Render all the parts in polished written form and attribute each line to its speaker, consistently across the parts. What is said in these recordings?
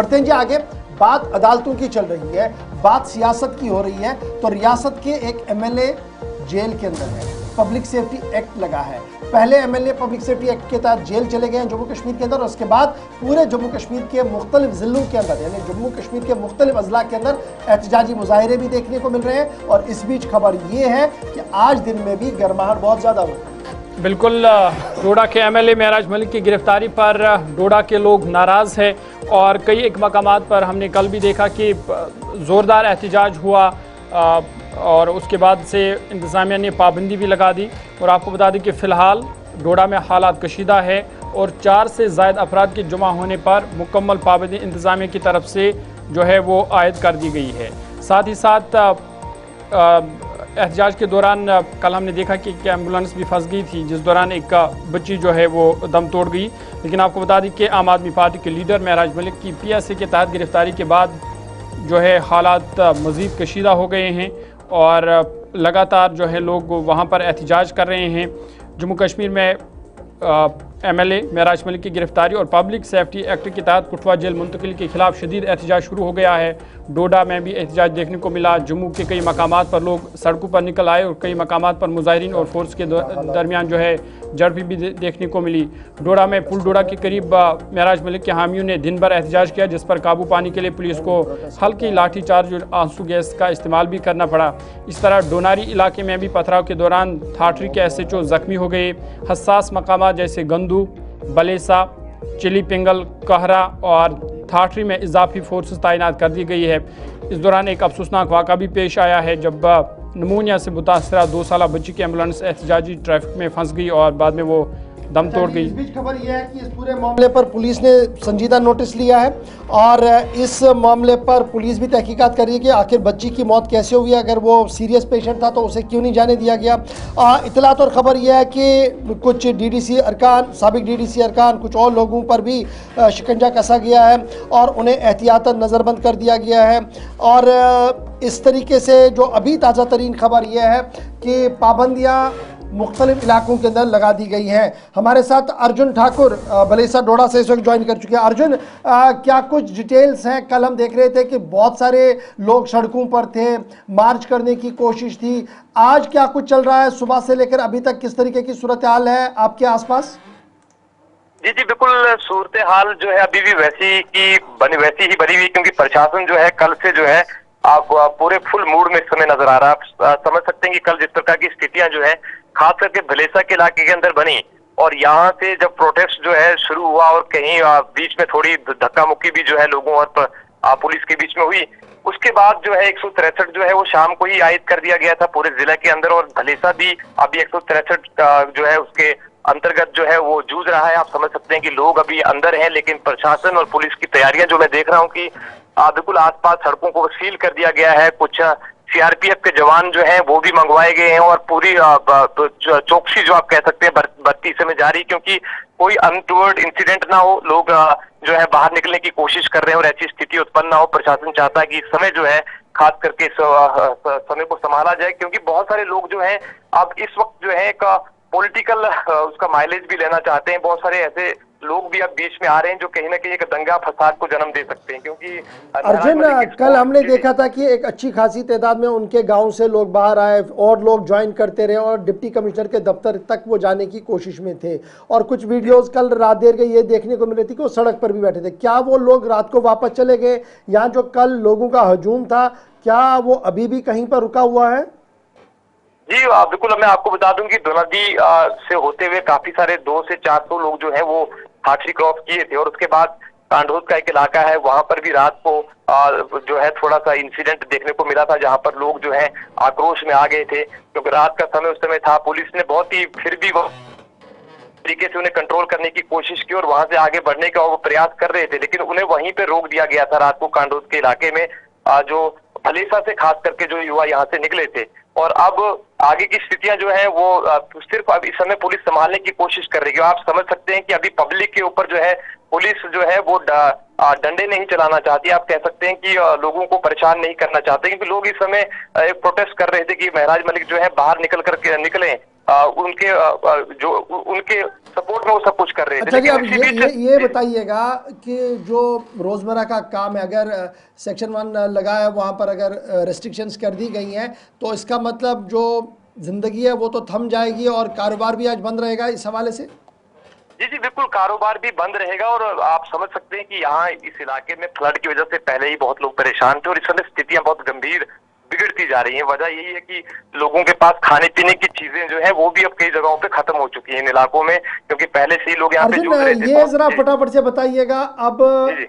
Speaker 1: बढ़ते हैं जी आगे। बात अदालतों की चल रही है, बात सियासत की हो रही है। तो रियासत के एक एमएलए जेल के अंदर है, पब्लिक सेफ्टी एक्ट लगा है। पहले एमएलए पब्लिक सेफ्टी एक्ट के तहत जेल चले गए हैं जम्मू कश्मीर के अंदर, और उसके बाद पूरे जम्मू कश्मीर के मुख्तलिफ जिलों के अंदर यानी जम्मू कश्मीर के मुख्तलिफ अजला के अंदर एहतजाजी मुजाहरे भी देखने को मिल रहे हैं। और इस बीच खबर ये है कि आज दिन में भी गर्माहट बहुत ज़्यादा हुई।
Speaker 2: बिल्कुल, डोडा के एमएलए महराज मलिक की गिरफ्तारी पर डोडा के लोग नाराज़ हैं और कई एक मकामात पर हमने कल भी देखा कि ज़ोरदार एहतजाज हुआ और उसके बाद से इंतज़ामिया ने पाबंदी भी लगा दी। और आपको बता दें कि फ़िलहाल डोडा में हालात कशीदा है और 4 से ज़ायद अफराद के जमा होने पर मुकम्मल पाबंदी इंतज़ामिया की तरफ से जो है वो आयद कर दी गई है। साथ ही साथ एहतजाज के दौरान कल हमने देखा कि एम्बुलेंस भी फंस गई थी, जिस दौरान एक बच्ची जो है वो दम तोड़ गई। लेकिन आपको बता दें कि आम आदमी पार्टी के लीडर महराज मलिक की PSA के तहत गिरफ्तारी के बाद जो है हालात मज़ीद कशीदा हो गए हैं और लगातार जो है लोग वहाँ पर एहतजाज कर रहे हैं। जम्मू कश्मीर में एमएलए महराज मलिक की गिरफ्तारी और पब्लिक सेफ्टी एक्ट के तहत कुटवा जेल मुंतकिल के खिलाफ शदीद एहतजाज शुरू हो गया है। डोडा में भी एहतजाज देखने को मिला। जम्मू के कई मकामात पर लोग सड़कों पर निकल आए और कई मकामात पर मुजाहिरीन और फोर्स के दरमियान जो है झड़प भी देखने को मिली। डोडा में पुल डोडा के करीब महराज मलिक के हामियों ने दिन भर एहतजाज किया, जिस पर काबू पाने के लिए पुलिस को हल्की लाठी चार्ज और आंसू गैस का इस्तेमाल भी करना पड़ा। इस तरह डोनारी इलाके में भी पथराव के दौरान थाटरी के SHO जख्मी हो गए। हसास मकामात जैसे गंदू, बलेसा, चिली पिंगल, कहरा और थाटरी में इजाफी फोर्सेस तैनात कर दी गई है। इस दौरान एक अफसोसनाक वाक़ा भी पेश आया है जब नमूनिया से मुतासरा 2 साला बच्ची की एम्बुलेंस एहतजाजी ट्रैफिक में फंस गई और बाद में वो दम तोड़ गई।
Speaker 1: इस बीच खबर यह है कि इस पूरे मामले पर पुलिस ने संजीदा नोटिस लिया है और इस मामले पर पुलिस भी तहकीकात कर रही है कि आखिर बच्ची की मौत कैसे हुई। अगर वो सीरियस पेशेंट था तो उसे क्यों नहीं जाने दिया गया। इतलात और ख़बर यह है कि कुछ DDC अरकान, साबिक DDC अरकान, कुछ और लोगों पर भी शिकंजा कसा गया है और उन्हें एहतियातन नज़रबंद कर दिया गया है। और इस तरीके से जो अभी ताज़ा तरीन खबर यह है कि पाबंदियाँ मुख्तलिफ इलाकों के अंदर लगा दी गई हैं। हमारे साथ अर्जुन ठाकुर बलेसा डोडा से इस वक्त ज्वाइन कर चुके हैं। अर्जुन, क्या कुछ डिटेल्स हैं? कल हम देख रहे थे कि बहुत सारे लोग सड़कों पर थे, मार्च करने की कोशिश थी। आज क्या कुछ चल रहा है? सुबह से लेकर अभी तक किस तरीके की सूरत हाल है आपके आसपास?
Speaker 3: जी बिल्कुल, सूरत हाल जो है अभी भी वैसी ही बनी हुई, क्योंकि प्रशासन जो है कल से जो है आप पूरे फुल मूड में इस समय नजर आ रहा है। आप समझ सकते हैं कि कल जिस प्रकार की स्थितियां जो है खास करके भलेसा के इलाके के अंदर बनी और यहाँ से जब प्रोटेस्ट जो है शुरू हुआ और कहीं बीच में थोड़ी धक्का मुक्की भी जो है लोगों और पुलिस के बीच में हुई, उसके बाद जो है 163 जो है वो शाम को ही आयद कर दिया गया था पूरे जिले के अंदर। और भलेसा भी अभी 163 जो है उसके अंतर्गत जो है वो जूझ रहा है। आप समझ सकते हैं कि लोग अभी अंदर हैं, लेकिन प्रशासन और पुलिस की तैयारियां जो मैं देख रहा हूँ कि बिल्कुल आसपास सड़कों को सील कर दिया गया है। कुछ CRPF के जवान जो हैं वो भी मंगवाए गए हैं और पूरी चौकसी जो आप कह सकते हैं बत्ती समय जारी, क्योंकि कोई अनटूवर्ड इंसिडेंट ना हो। लोग जो है बाहर निकलने की कोशिश कर रहे हैं और ऐसी स्थिति उत्पन्न ना हो। प्रशासन चाहता है कि इस समय जो है खास करके इस समय को संभाला जाए, क्योंकि बहुत सारे लोग जो हैं अब इस वक्त जो है एक पॉलिटिकल उसका माइलेज भी लेना चाहते हैं। बहुत सारे ऐसे लोग भी अब बीच में आ रहे हैं जो कहीं ना कहीं एक दंगा फसाद को जन्म दे सकते हैं। क्योंकि
Speaker 1: अर्जुन, कल हमने देखा था कि एक अच्छी खासी तादाद में उनके गांव से लोग बाहर आए और लोग ज्वाइन करते रहे और डिप्टी कमिश्नर के दफ्तर तक वो जाने की कोशिश में थे। और कुछ वीडियोस कल रात देर के ये देखने को मिल रही थी कि वो सड़क पर भी बैठे थे। क्या वो लोग रात को वापस चले गए? यहाँ जो कल लोगों का हजूम था, क्या वो अभी भी कहीं पर रुका हुआ है?
Speaker 3: जी बिल्कुल, मैं आपको बता दूं कि दोनदी से होते हुए काफी सारे 200 से 400 लोग जो है वो हाटरी क्रॉस किए थे। और उसके बाद कांडोज का एक इलाका है, वहां पर भी रात को जो है थोड़ा सा इंसिडेंट देखने को मिला था, जहां पर लोग जो है आक्रोश में आ गए थे, क्योंकि रात का समय उस समय था। पुलिस ने बहुत ही फिर भी वो तरीके से उन्हें कंट्रोल करने की कोशिश की और वहां से आगे बढ़ने का वो प्रयास कर रहे थे, लेकिन उन्हें वहीं पे रोक दिया गया था रात को कांडोज के इलाके में। जो भलेसा से खास करके जो युवा यहाँ से निकले थे। और अब आगे की स्थितियां जो है वो सिर्फ अब इस समय पुलिस संभालने की कोशिश कर रही है। आप समझ सकते हैं कि अभी पब्लिक के ऊपर जो है पुलिस जो है वो डंडे नहीं चलाना चाहती। आप कह सकते हैं कि लोगों को परेशान नहीं करना चाहते, क्योंकि लोग इस समय एक प्रोटेस्ट कर रहे थे कि महराज मलिक जो है बाहर निकले जो उनके सपोर्ट में वो सब कुछ कर रहे थे।
Speaker 1: अच्छा जी, अब
Speaker 3: लेकिन इसी बीच
Speaker 1: ये बताइएगा कि जो रोजमर्रा का काम है, अगर सेक्शन 1 लगा है वहाँ पर अगर रेस्ट्रिक्शंस कर दी गई हैं तो इसका मतलब जो जिंदगी है वो तो थम जाएगी और कारोबार भी आज बंद रहेगा इस हवाले से?
Speaker 3: जी जी बिल्कुल, कारोबार भी बंद रहेगा। और आप समझ सकते हैं कि यहाँ इस इलाके में फ्लड की वजह से पहले ही बहुत लोग परेशान थे और इस समय स्थितियां बहुत गंभीर बिगड़ती जा रही हैं। वजह यही है कि लोगों के पास खाने पीने की चीजें जो है वो भी अब कई जगहों पे खत्म हो चुकी हैं इन इलाकों में, क्योंकि पहले से ही लोग यहाँ पे
Speaker 1: अर्जुन,
Speaker 3: जूझ रहे थे।
Speaker 1: ये जरा फटाफट से बताइएगा। अब
Speaker 3: जी जी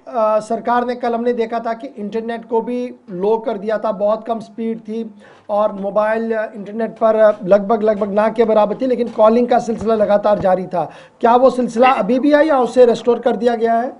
Speaker 1: सरकार ने, कल हमने देखा था कि इंटरनेट को भी लो कर दिया था, बहुत कम स्पीड थी और मोबाइल इंटरनेट पर लगभग ना के बराबर थी, लेकिन कॉलिंग का सिलसिला लगातार जारी था। क्या वो सिलसिला अभी भी है या उसे रेस्टोर कर दिया गया है?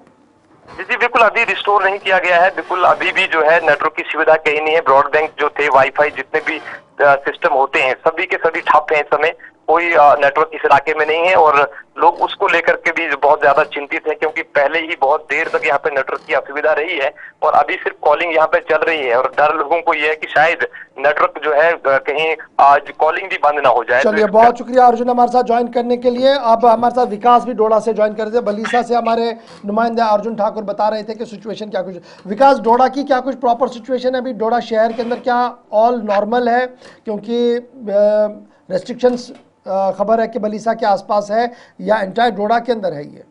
Speaker 3: जी जी बिल्कुल, अभी रिस्टोर नहीं किया गया है। बिल्कुल अभी भी जो है नेटवर्क की सुविधा कहीं नहीं है। ब्रॉडबैंड जो थे, वाईफाई जितने भी सिस्टम होते हैं सभी के सभी ठप हैं। इस समय कोई नेटवर्क इस इलाके में नहीं है और लोग उसको लेकर के भी बहुत ज्यादा चिंतित हैं, क्योंकि पहले ही बहुत देर तक यहाँ पे नेटवर्क की असुविधा रही है और अभी सिर्फ कॉलिंग यहाँ पे चल रही है। और डर लोगों को ये है कि शायद नेटवर्क जो है कहीं आज कॉलिंग भी बंद ना हो जाए।
Speaker 1: चलिए, बहुत शुक्रिया अर्जुन हमारे साथ ज्वाइन करने के लिए। अब हमारे साथ विकास भी डोडा से ज्वाइन कर रहे थे। बलीसा से हमारे नुमाइंदा अर्जुन ठाकुर बता रहे थे कि सिचुएशन क्या कुछ। विकास, डोडा की क्या कुछ प्रॉपर सिचुएशन है अभी? डोडा शहर के अंदर क्या ऑल नॉर्मल है? क्योंकि रेस्ट्रिक्शंस खबर है कि बलीसा के आसपास है या एंटायर डोडा के अंदर है ये?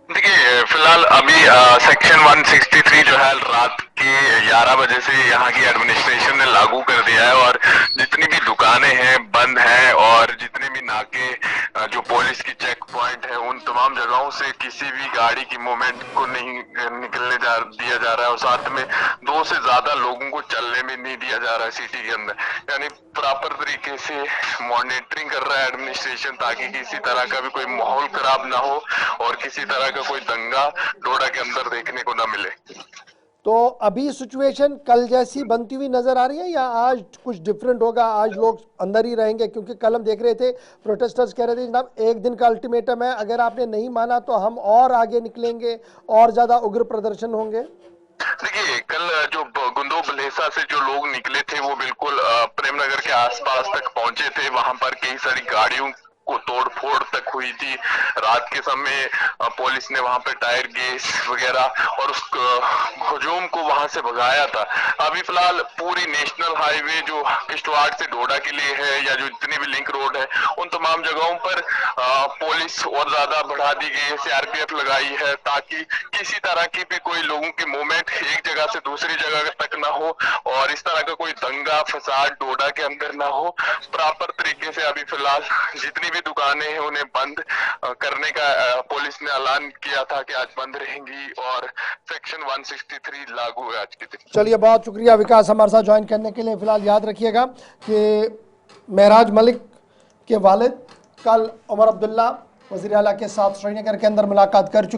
Speaker 4: देखिए, फिलहाल अभी सेक्शन 163 जो है रात के 11 बजे से यहाँ की एडमिनिस्ट्रेशन ने लागू कर दिया है और जितनी भी दुकानें हैं बंद हैं और जितने भी नाके जो पुलिस की चेक पॉइंट है उन तमाम जगहों से किसी भी गाड़ी की मूवमेंट को नहीं निकलने दिया जा रहा है और साथ में 2 से ज्यादा लोगों को चलने में नहीं दिया जा रहा है सिटी के अंदर। यानी प्रॉपर तरीके से मॉनिटरिंग कर रहा है एडमिनिस्ट्रेशन ताकि किसी तरह का भी कोई माहौल खराब ना हो और किसी तरह का कोई दंगा डोडा के अंदर देखने को ना मिले।
Speaker 1: तो अभी सिचुएशन कल जैसी बनती हुई नजर आ रही है या आज कुछ डिफरेंट होगा? आज लोग अंदर ही रहेंगे? क्योंकि कल हम देख रहे थे प्रोटेस्टर्स कह रहे थे जनाब 1 दिन का अल्टीमेटम है, अगर आपने नहीं माना तो हम और आगे निकलेंगे और ज्यादा उग्र प्रदर्शन होंगे।
Speaker 4: देखिए, कल जो गुंदो बलेसा से जो लोग निकले थे वो बिल्कुल प्रेमनगर के आसपास तक पहुंचे थे। वहां पर कई सारी गाड़ियों को तोड़ फोड़ तक हुई थी। रात के समय पुलिस ने वहां पे टायर गैस वगैरह और उस हुजूम को वहां से भगाया था। अभी फिलहाल पूरी नेशनल हाईवे जो किश्तवाड़ से डोडा के लिए है या जो जितनी भी लिंक रोड है उन तमाम जगहों पर पुलिस और ज्यादा बढ़ा दी गई है, सीआरपीएफ लगाई है ताकि किसी तरह की भी कोई लोगों की मूवमेंट एक जगह से दूसरी जगह तक ना हो और इस तरह का कोई दंगा फसाद डोडा के अंदर ना हो। प्रॉपर तरीके से अभी फिलहाल जितनी भी दुकानें हैं उन्हें बंद करने का पुलिस ने ऐलान किया था कि आज बंद रहेंगी और सेक्शन 163 लागू है आज के दिन।
Speaker 1: चलिए, बहुत शुक्रिया विकास हमारे साथ ज्वाइन करने के लिए। फिलहाल याद रखिएगा कि महराज मलिक के वालिद कल उमर अब्दुल्ला वज़ीर आला के साथ श्रीनगर के अंदर मुलाकात कर चुके